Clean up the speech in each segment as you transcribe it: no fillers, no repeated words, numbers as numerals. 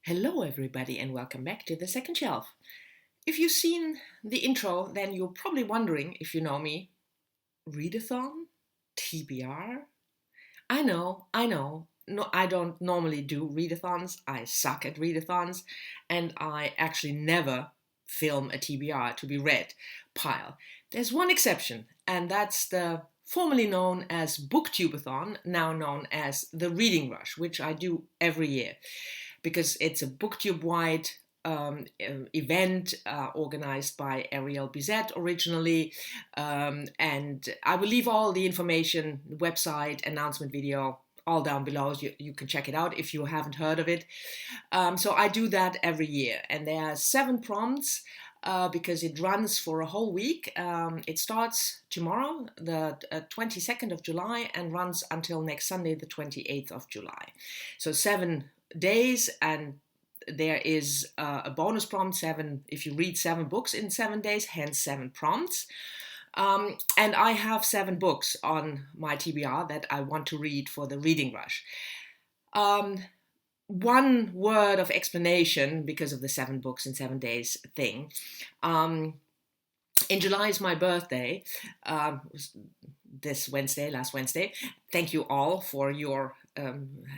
Hello, everybody, and welcome back to the second shelf. If you've seen the intro, then you're probably wondering, if you know me, Readathon? TBR? I know. No, I don't normally do readathons. I suck at readathons, and I actually never film a TBR to be read pile. There's one exception, and that's the formerly known as Booktubeathon, now known as the Reading Rush, which I do every year because it's a booktube-wide event organized by Ariel Bizet originally. And I will leave all the information, website, announcement video, all down below. You can check it out if you haven't heard of it. So I do that every year. And there are 7 prompts because it runs for a whole week. It starts tomorrow, the 22nd of July, and runs until next Sunday, the 28th of July. So 7 days, and there is a bonus prompt, 7, if you read 7 books in 7 days, hence 7 prompts. And I have 7 books on my TBR that I want to read for the reading rush. One word of explanation because of the 7 books in 7 days thing. In July is my birthday, last Wednesday. Thank you all for your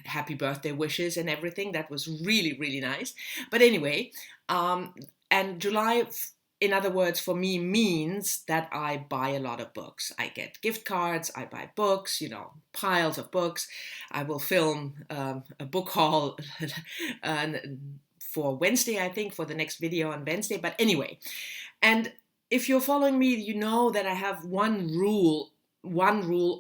happy birthday wishes and everything. That was really, really nice. But anyway, and July, in other words, for me means that I buy a lot of books. I get gift cards, I buy books, piles of books. I will film a book haul for Wednesday, I think, for the next video on Wednesday. But anyway, and if you're following me, you know that I have one rule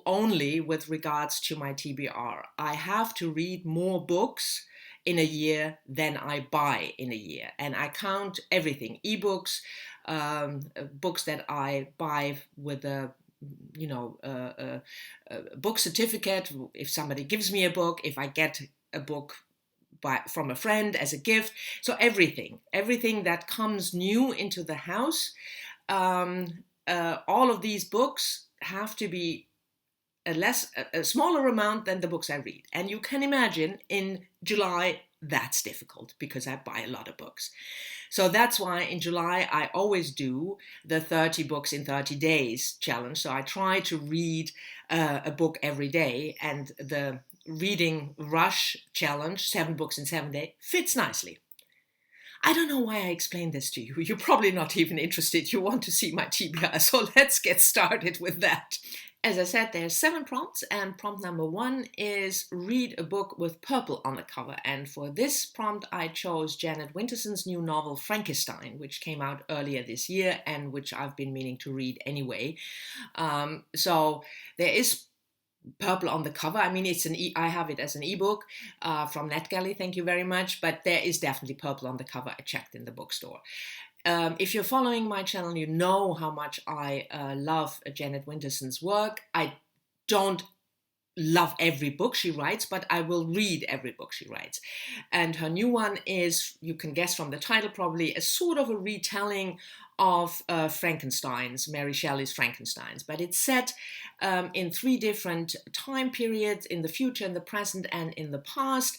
only with regards to my TBR. I have to read more books in a year than I buy in a year. And I count everything, ebooks, books that I buy with a book certificate, if somebody gives me a book, if I get a book from a friend as a gift. So everything that comes new into the house, all of these books have to be a smaller amount than the books I read. And you can imagine in July, that's difficult because I buy a lot of books. So that's why in July, I always do the 30 books in 30 days challenge. So I try to read a book every day, and the reading rush challenge, 7 books in 7 days, fits nicely. I don't know why I explained this to you. You're probably not even interested. You want to see my TBR, so let's get started with that. As I said, there's 7 prompts, and prompt number 1 is read a book with purple on the cover. And for this prompt, I chose Janet Winterson's new novel Frankenstein, which came out earlier this year and which I've been meaning to read anyway. So there is purple on the cover. I mean, I have it as an ebook from NetGalley, thank you very much, but there is definitely purple on the cover. I checked in the bookstore. If you're following my channel, you know how much I love Janet Winterson's work. I don't love every book she writes, but I will read every book she writes. And her new one is, you can guess from the title probably, a sort of a retelling of Frankenstein's, Mary Shelley's Frankenstein's. But it's set in 3 different time periods, in the future, in the present, and in the past.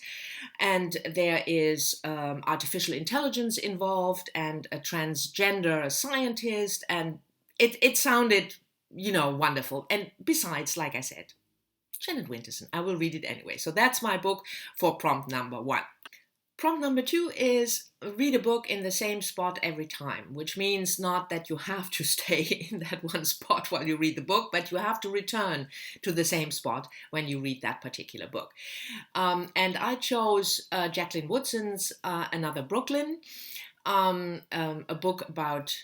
And there is artificial intelligence involved and a transgender scientist. And it sounded, wonderful. And besides, like I said, Janet Winterson, I will read it anyway. So that's my book for prompt number 1. Prompt number 2 is read a book in the same spot every time, which means not that you have to stay in that one spot while you read the book, but you have to return to the same spot when you read that particular book. And I chose Jacqueline Woodson's Another Brooklyn, a book about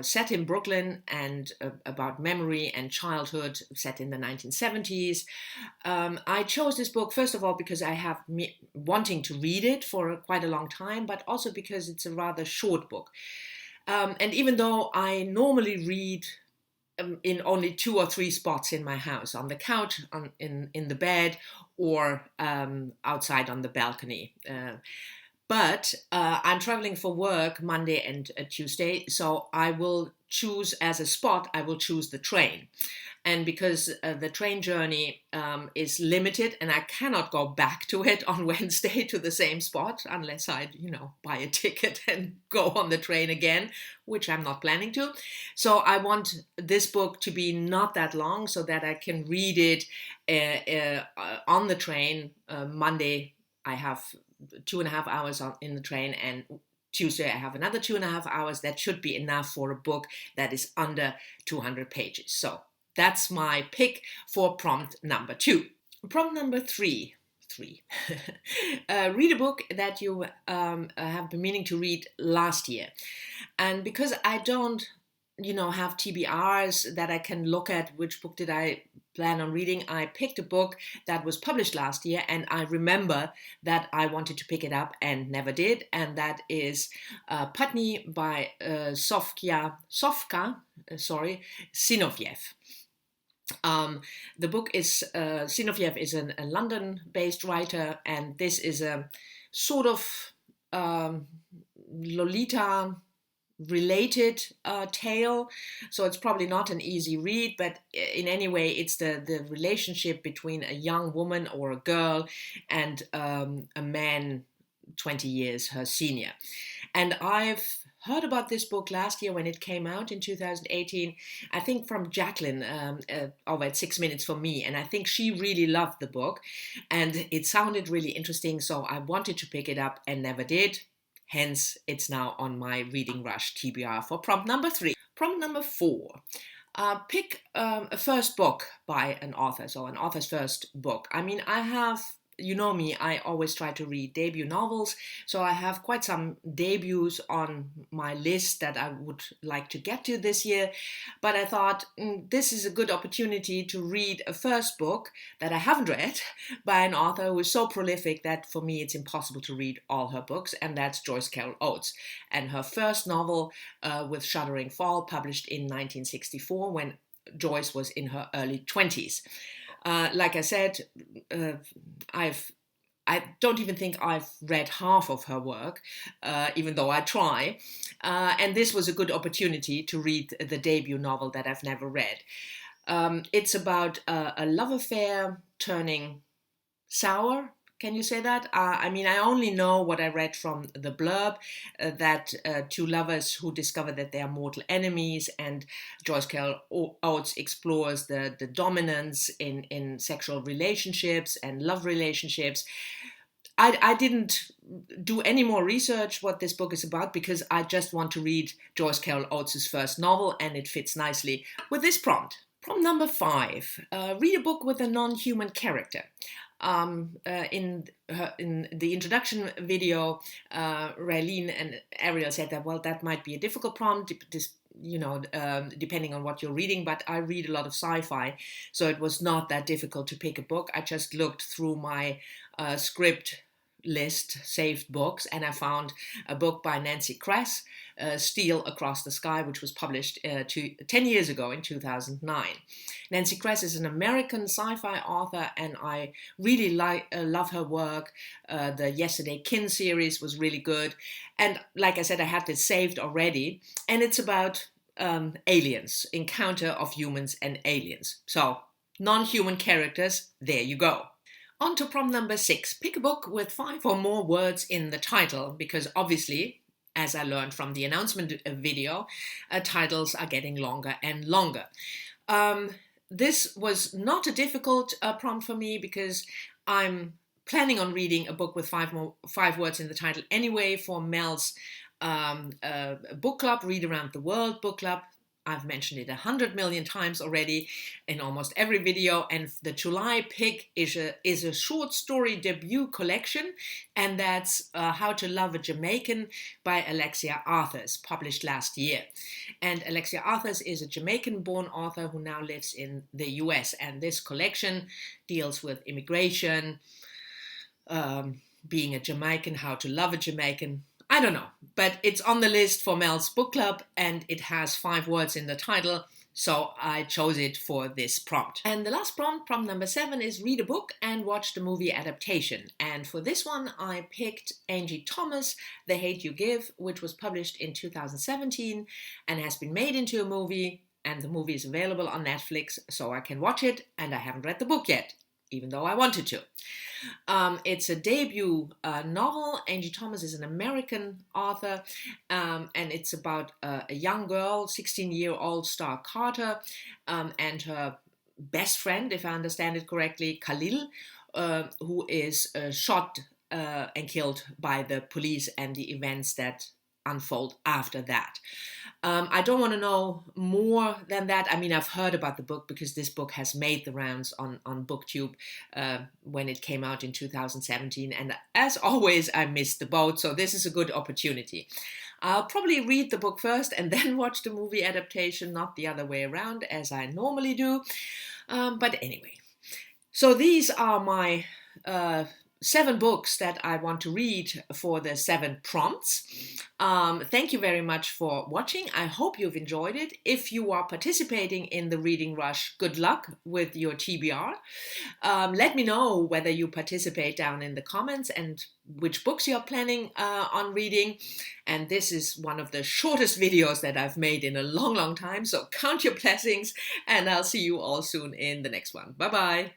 set in Brooklyn and about memory and childhood set in the 1970s. I chose this book, first of all, because I have wanting to read it for quite a long time, but also because it's a rather short book. And even though I normally read in only 2 or 3 spots in my house, on the couch, in the bed, or outside on the balcony. But I'm traveling for work Monday and Tuesday, so I will choose as a spot, I will choose the train. And because the train journey is limited and I cannot go back to it on Wednesday to the same spot unless I, buy a ticket and go on the train again, which I'm not planning to. So I want this book to be not that long so that I can read it on the train. Monday, I have 2.5 hours in the train, and Tuesday I have another 2.5 hours. That should be enough for a book that is under 200 pages. So that's my pick for prompt number 2. Prompt number 3. Read a book that you have been meaning to read last year. And because I don't, have TBRs that I can look at which book did I plan on reading, I picked a book that was published last year, and I remember that I wanted to pick it up and never did, and that is Putney by Sofka Zinoviev. The book is, Zinoviev is a London-based writer, and this is a sort of Lolita related tale, so it's probably not an easy read, but in any way it's the relationship between a young woman or a girl and a man 20 years her senior. And I've heard about this book last year when it came out in 2018, I think from Jacqueline over at 6 Minutes for Me, and I think she really loved the book and it sounded really interesting, so I wanted to pick it up and never did. Hence, it's now on my Reading Rush TBR for prompt number 3. Prompt number 4. Pick a first book by an author, so an author's first book. I mean, I have, me, I always try to read debut novels, so I have quite some debuts on my list that I would like to get to this year, but I thought this is a good opportunity to read a first book that I haven't read by an author who is so prolific that for me it's impossible to read all her books, and that's Joyce Carol Oates. And her first novel, With Shuddering Fall, published in 1964 when Joyce was in her early 20s. Like I said, I don't even think I've read half of her work, even though I try. And this was a good opportunity to read the debut novel that I've never read. It's about a love affair turning sour. Can you say that? I mean, I only know what I read from the blurb, that two lovers who discover that they are mortal enemies, and Joyce Carol Oates explores the dominance in sexual relationships and love relationships. I didn't do any more research what this book is about because I just want to read Joyce Carol Oates' first novel, and it fits nicely with this prompt. Prompt number 5. Read a book with a non-human character. In the introduction video, Raylene and Ariel said that, well, that might be a difficult prompt, depending on what you're reading, but I read a lot of sci-fi, so it was not that difficult to pick a book. I just looked through my script list, saved books, and I found a book by Nancy Kress, Steel Across the Sky, which was published 10 years ago in 2009. Nancy Kress is an American sci-fi author, and I really love her work. The Yesterday Kin series was really good, and like I said, I had this saved already, and it's about aliens, encounter of humans and aliens. So, non-human characters, there you go. On to prompt number 6. Pick a book with 5 or more words in the title, because obviously, as I learned from the announcement video, titles are getting longer and longer. This was not a difficult prompt for me because I'm planning on reading a book with 5 words in the title anyway for Mel's book club, Read Around the World book club. I've mentioned it 100 million times already in almost every video, and the July pick is a short story debut collection, and that's How to Love a Jamaican by Alexia Arthurs, published last year. And Alexia Arthurs is a Jamaican-born author who now lives in the US, and this collection deals with immigration, being a Jamaican, how to love a Jamaican. I don't know, but it's on the list for Mel's book club, and it has 5 words in the title, So I chose it for this prompt. And the last prompt, prompt number 7, is read a book and watch the movie Adaptation. And for this one, I picked Angie Thomas, The Hate You Give, which was published in 2017 and has been made into a movie. And the movie is available on Netflix, so I can watch it. And I haven't read the book yet, even though I wanted to. It's a debut novel. Angie Thomas is an American author, and it's about a young girl, 16-year-old Star Carter, and her best friend, if I understand it correctly, Khalil, who is shot and killed by the police, and the events that unfold after that. I don't want to know more than that. I mean, I've heard about the book because this book has made the rounds on BookTube when it came out in 2017. And as always, I missed the boat, so this is a good opportunity. I'll probably read the book first and then watch the movie adaptation, not the other way around, as I normally do. But anyway, so these are my 7 books that I want to read for the 7 prompts. Thank you very much for watching. I hope you've enjoyed it. If you are participating in the Reading Rush, good luck with your TBR. Let me know whether you participate down in the comments and which books you're planning on reading. And this is one of the shortest videos that I've made in a long, long time. So count your blessings, and I'll see you all soon in the next one. Bye-bye.